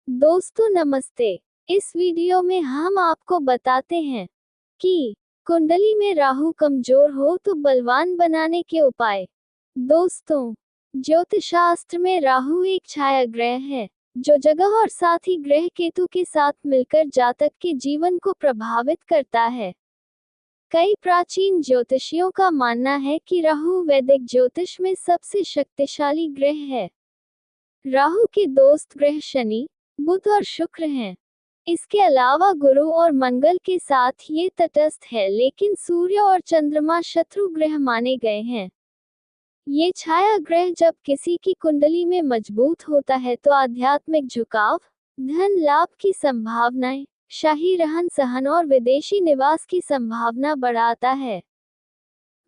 दोस्तों नमस्ते। इस वीडियो में हम आपको बताते हैं कि कुंडली में राहु कमजोर हो तो बलवान बनाने के उपाय। दोस्तों, ज्योतिषशास्त्र में राहु एक छाया ग्रह है जो जगह और साथ ही ग्रह केतु के साथ मिलकर जातक के जीवन को प्रभावित करता है। कई प्राचीन ज्योतिषियों का मानना है कि राहु वैदिक ज्योतिष में सबसे शक्तिशाली ग्रह है। राहु के दोस्त ग्रह शनि, बुध और शुक्र हैं। इसके अलावा गुरु और मंगल के साथ ये तटस्थ है, लेकिन सूर्य और चंद्रमा शत्रु ग्रह माने गए हैं। ये छाया ग्रह जब किसी की कुंडली में मजबूत होता है तो आध्यात्मिक झुकाव, धन लाभ की संभावनाएं, शाही रहन सहन और विदेशी निवास की संभावना बढ़ाता है।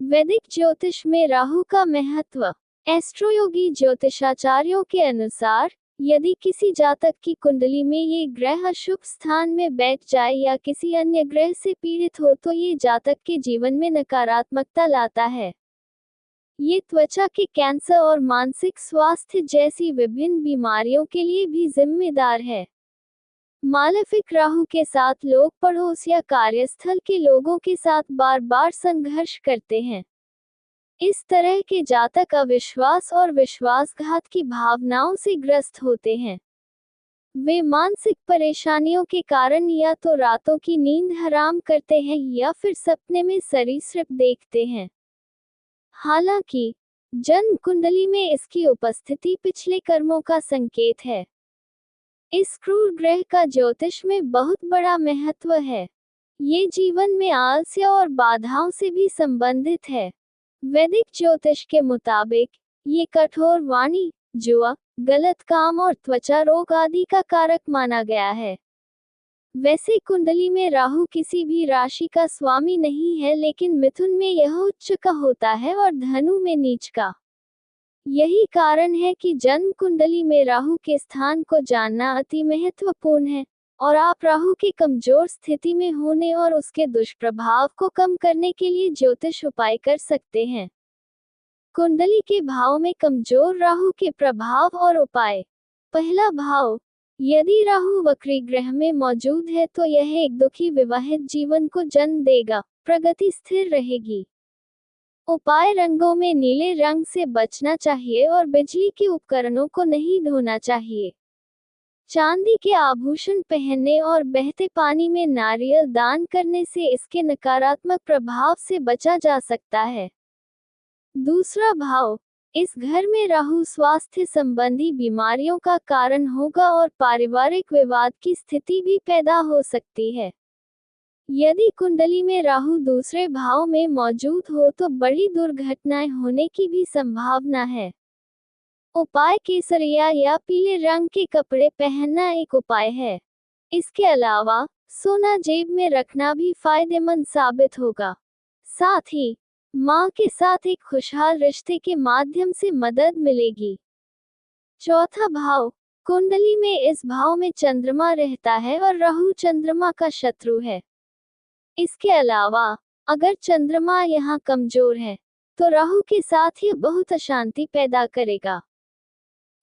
वैदिक ज्योतिष में राहु का महत्व। एस्ट्रोयोगी ज्योतिषाचार्यों के अनुसार यदि किसी जातक की कुंडली में ये ग्रह अशुभ स्थान में बैठ जाए या किसी अन्य ग्रह से पीड़ित हो तो ये जातक के जीवन में नकारात्मकता लाता है। ये त्वचा के कैंसर और मानसिक स्वास्थ्य जैसी विभिन्न बीमारियों के लिए भी जिम्मेदार है। मालेफिक राहु के साथ लोग पड़ोस या कार्यस्थल के लोगों के साथ बार बार संघर्ष करते हैं। इस तरह के जातक अविश्वास और विश्वासघात की भावनाओं से ग्रस्त होते हैं। वे मानसिक परेशानियों के कारण या तो रातों की नींद हराम करते हैं या फिर सपने में सरीसृप देखते हैं। हालांकि जन्म कुंडली में इसकी उपस्थिति पिछले कर्मों का संकेत है। इस क्रूर ग्रह का ज्योतिष में बहुत बड़ा महत्व है। ये जीवन में आलस्य और बाधाओं से भी संबंधित है। वैदिक ज्योतिष के मुताबिक ये कठोर वाणी, जुआ, गलत काम और त्वचा रोग आदि का कारक माना गया है। वैसे कुंडली में राहु किसी भी राशि का स्वामी नहीं है, लेकिन मिथुन में यह उच्च का होता है और धनु में नीच का। यही कारण है कि जन्म कुंडली में राहु के स्थान को जानना अति महत्वपूर्ण है और आप राहु की कमजोर स्थिति में होने और उसके दुष्प्रभाव को कम करने के लिए ज्योतिष उपाय कर सकते हैं। कुंडली के भाव में कमजोर राहु के प्रभाव और उपाय। पहला भाव, यदि राहु वक्री ग्रह में मौजूद है तो यह एक दुखी विवाहित जीवन को जन्म देगा, प्रगति स्थिर रहेगी। उपाय, रंगों में नीले रंग से बचना चाहिए और बिजली के उपकरणों को नहीं धोना चाहिए। चांदी के आभूषण पहनने और बहते पानी में नारियल दान करने से इसके नकारात्मक प्रभाव से बचा जा सकता है। दूसरा भाव, इस घर में राहु स्वास्थ्य संबंधी बीमारियों का कारण होगा और पारिवारिक विवाद की स्थिति भी पैदा हो सकती है। यदि कुंडली में राहु दूसरे भाव में मौजूद हो तो बड़ी दुर्घटनाएं होने की भी संभावना है। उपाय, केसरिया या पीले रंग के कपड़े पहनना एक उपाय है। इसके अलावा सोना जेब में रखना भी फायदेमंद साबित होगा। साथ ही मां के साथ एक खुशहाल रिश्ते के माध्यम से मदद मिलेगी। चौथा भाव, कुंडली में इस भाव में चंद्रमा रहता है और राहु चंद्रमा का शत्रु है। इसके अलावा अगर चंद्रमा यहाँ कमजोर है तो राहु के साथ ही बहुत अशांति पैदा करेगा।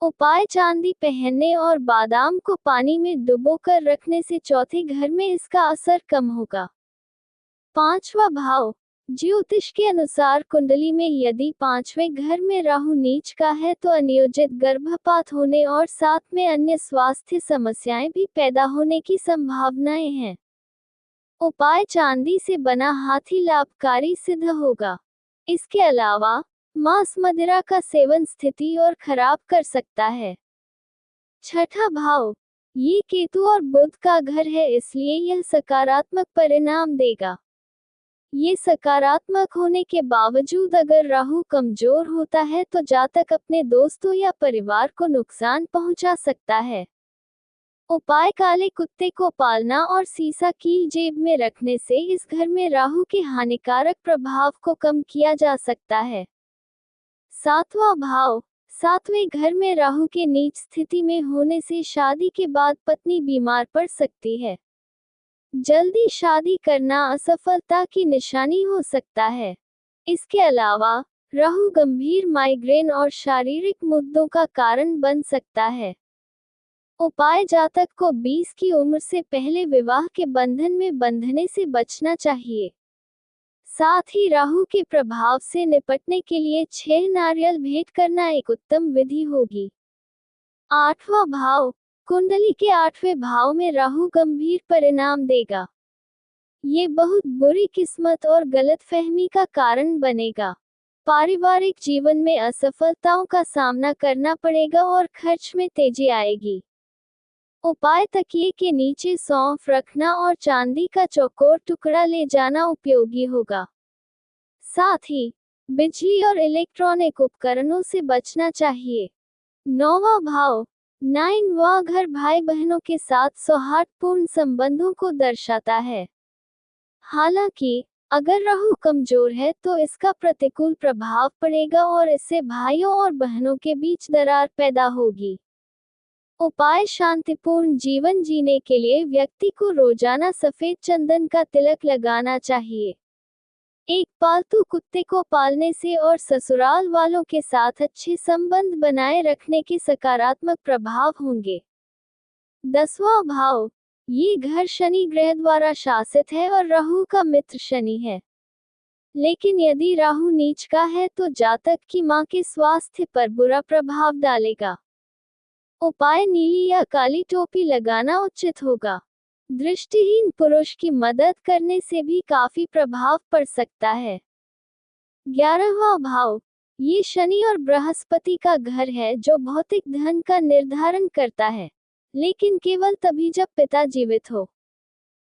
उपाय, चांदी पहनने और बादाम को पानी में डुबोकर रखने से चौथे घर में इसका असर कम होगा। पांचवा भाव, ज्योतिष के अनुसार कुंडली में यदि पांचवें घर में राहु नीच का है तो अनियोजित गर्भपात होने और साथ में अन्य स्वास्थ्य समस्याएं भी पैदा होने की संभावनाएं हैं। उपाय, चांदी से बना हाथी लाभकारी सिद्ध होगा। इसके अलावा मांस मदिरा का सेवन स्थिति और खराब कर सकता है। छठा भाव, ये केतु और बुध का घर है, इसलिए यह सकारात्मक परिणाम देगा। ये सकारात्मक होने के बावजूद अगर राहु कमजोर होता है तो जातक अपने दोस्तों या परिवार को नुकसान पहुंचा सकता है। उपाय, काले कुत्ते को पालना और सीसा कील जेब में रखने से इस घर में राहु के हानिकारक प्रभाव को कम किया जा सकता है। सातवां भाव, सातवें घर में राहु के नीच स्थिति में होने से शादी के बाद पत्नी बीमार पड़ सकती है। जल्दी शादी करना असफलता की निशानी हो सकता है। इसके अलावा राहु गंभीर माइग्रेन और शारीरिक मुद्दों का कारण बन सकता है। उपाय: जातक को 20 की उम्र से पहले विवाह के बंधन में बंधने से बचना चाहिए। साथ ही राहु के प्रभाव से निपटने के लिए 6 नारियल भेंट करना एक उत्तम विधि होगी। 8वां भाव: कुंडली के 8वें भाव में राहु गंभीर परिणाम देगा। ये बहुत बुरी किस्मत और गलतफहमी का कारण बनेगा। पारिवारिक जीवन में असफलताओं का सामना करना पड़ेगा और खर्च में तेजी आएगी। उपाय: तकिए के नीचे सौंफ रखना और चांदी का चौकोर टुकड़ा ले जाना उपयोगी होगा। साथ ही बिजली और इलेक्ट्रॉनिक उपकरणों से बचना चाहिए। 9वां भाव: 9वां घर भाई बहनों के साथ सौहार्दपूर्ण संबंधों को दर्शाता है। हालांकि अगर राहु कमजोर है तो इसका प्रतिकूल प्रभाव पड़ेगा और इससे भाइयों और बहनों के बीच दरार पैदा होगी। उपाय: शांतिपूर्ण जीवन जीने के लिए व्यक्ति को रोजाना सफेद चंदन का तिलक लगाना चाहिए। एक पालतू कुत्ते को पालने से और ससुराल वालों के साथ अच्छे संबंध बनाए रखने के सकारात्मक प्रभाव होंगे। 10वां भाव: ये घर शनि ग्रह द्वारा शासित है और राहु का मित्र शनि है। लेकिन यदि राहु नीच का है तो जातक की मां के स्वास्थ्य पर बुरा प्रभाव डालेगा। उपाय: नीली या काली टोपी लगाना उचित होगा। दृष्टिहीन पुरुष की मदद करने से भी काफी प्रभाव पड़ सकता है। 11वां भाव: ये शनि और बृहस्पति का घर है जो भौतिक धन का निर्धारण करता है, लेकिन केवल तभी जब पिता जीवित हो।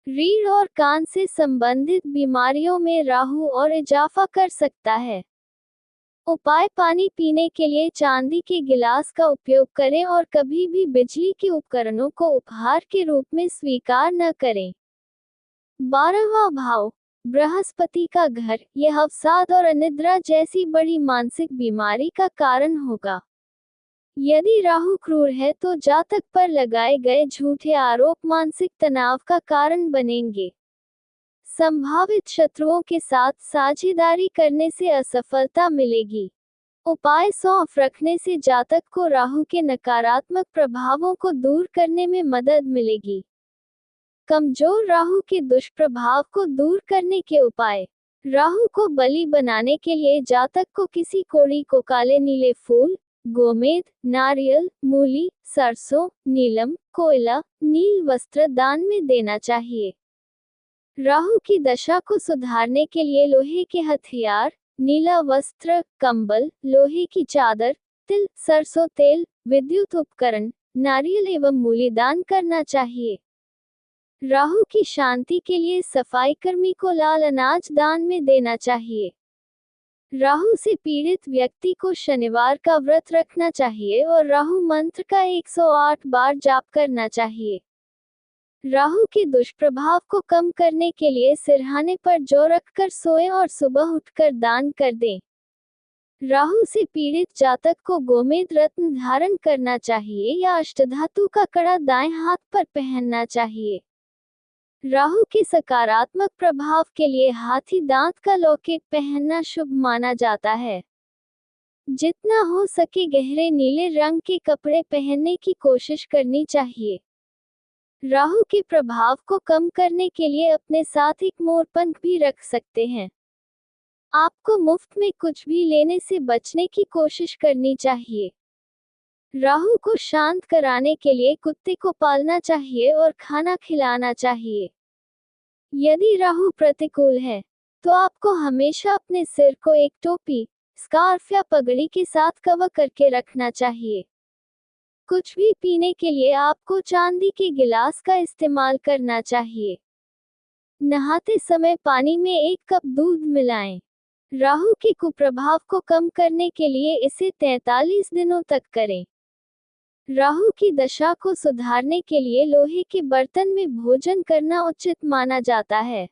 रीढ़ और कान से संबंधित बीमारियों में राहु और इजाफा कर सकता है। उपाय: पानी पीने के लिए चांदी के गिलास का उपयोग करें और कभी भी बिजली के उपकरणों को उपहार के रूप में स्वीकार न करें। 12वां भाव: बृहस्पति का घर, यह अवसाद और अनिद्रा जैसी बड़ी मानसिक बीमारी का कारण होगा। यदि राहु क्रूर है तो जातक पर लगाए गए झूठे आरोप मानसिक तनाव का कारण बनेंगे। संभावित शत्रुओं के साथ साझेदारी करने से असफलता मिलेगी। उपाय: सौंफ रखने से जातक को राहु के नकारात्मक प्रभावों को दूर करने में मदद मिलेगी। कमजोर राहु के दुष्प्रभाव को दूर करने के उपाय: राहु को बलि बनाने के लिए जातक को किसी कोढ़ी को काले नीले फूल, गोमेद, नारियल, मूली, सरसों, नीलम, कोयला, नील वस्त्र दान में देना चाहिए। राहु की दशा को सुधारने के लिए लोहे के हथियार, नीला वस्त्र, कंबल, लोहे की चादर, तिल, सरसों तेल, विद्युत उपकरण, नारियल एवं मूली दान करना चाहिए। राहु की शांति के लिए सफाई कर्मी को लाल अनाज दान में देना चाहिए। राहु से पीड़ित व्यक्ति को शनिवार का व्रत रखना चाहिए और राहु मंत्र का 108 बार जाप करना चाहिए। राहु के दुष्प्रभाव को कम करने के लिए सिरहाने पर जौ रखकर सोएं और सुबह उठकर दान कर दें। राहु से पीड़ित जातक को गोमेद रत्न धारण करना चाहिए या अष्टधातु का कड़ा दाएं हाथ पर पहनना चाहिए। राहु के सकारात्मक प्रभाव के लिए हाथी दांत का लॉकेट पहनना शुभ माना जाता है। जितना हो सके गहरे नीले रंग के कपड़े पहनने की कोशिश करनी चाहिए। राहु के प्रभाव को कम करने के लिए अपने साथ एक मोरपंख भी रख सकते हैं। आपको मुफ्त में कुछ भी लेने से बचने की कोशिश करनी चाहिए। राहु को शांत कराने के लिए कुत्ते को पालना चाहिए और खाना खिलाना चाहिए। यदि राहु प्रतिकूल है तो आपको हमेशा अपने सिर को एक टोपी, स्कार्फ या पगड़ी के साथ कवर करके रखना चाहिए। कुछ भी पीने के लिए आपको चांदी के गिलास का इस्तेमाल करना चाहिए। नहाते समय पानी में 1 कप दूध मिलाएं। राहु के कुप्रभाव को कम करने के लिए इसे 43 दिनों तक करें। राहु की दशा को सुधारने के लिए लोहे के बर्तन में भोजन करना उचित माना जाता है।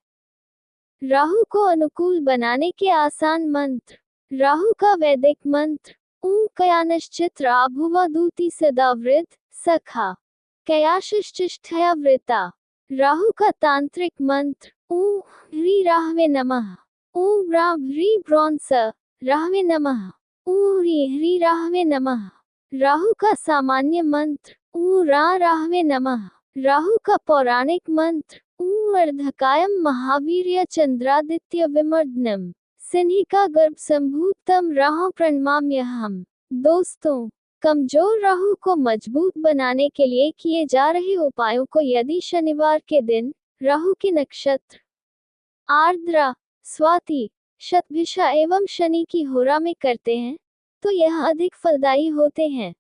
राहु को अनुकूल बनाने के आसान मंत्र: राहु का वैदिक मंत्र: ॐ कयानश्चित्र आभुवदूति सदावृत सखा कयाशिष्टिष्ठया वृता। राहु का तांत्रिक मंत्र: ॐ ह्री राहवे नमः। ॐ ब्रां ह्री ब्रौंस राहवे नमः। ॐ ह्री ह्री राहवे नमः। राहु का सामान्य मंत्र: ऊ रा राहवे नमः। राहु का पौराणिक मंत्र ऊ अर्धकायम महावीर्य चंद्रादित्य विमर्दनम सिन्हिका गर्भ संभूतम राहु प्रणमाम्यहम्। दोस्तों, कमजोर राहु को मजबूत बनाने के लिए किए जा रहे उपायों को यदि शनिवार के दिन राहु के नक्षत्र आर्द्रा, स्वाति, शतभिषा एवं शनि की होरा में करते हैं तो यह अधिक फलदायी होते हैं।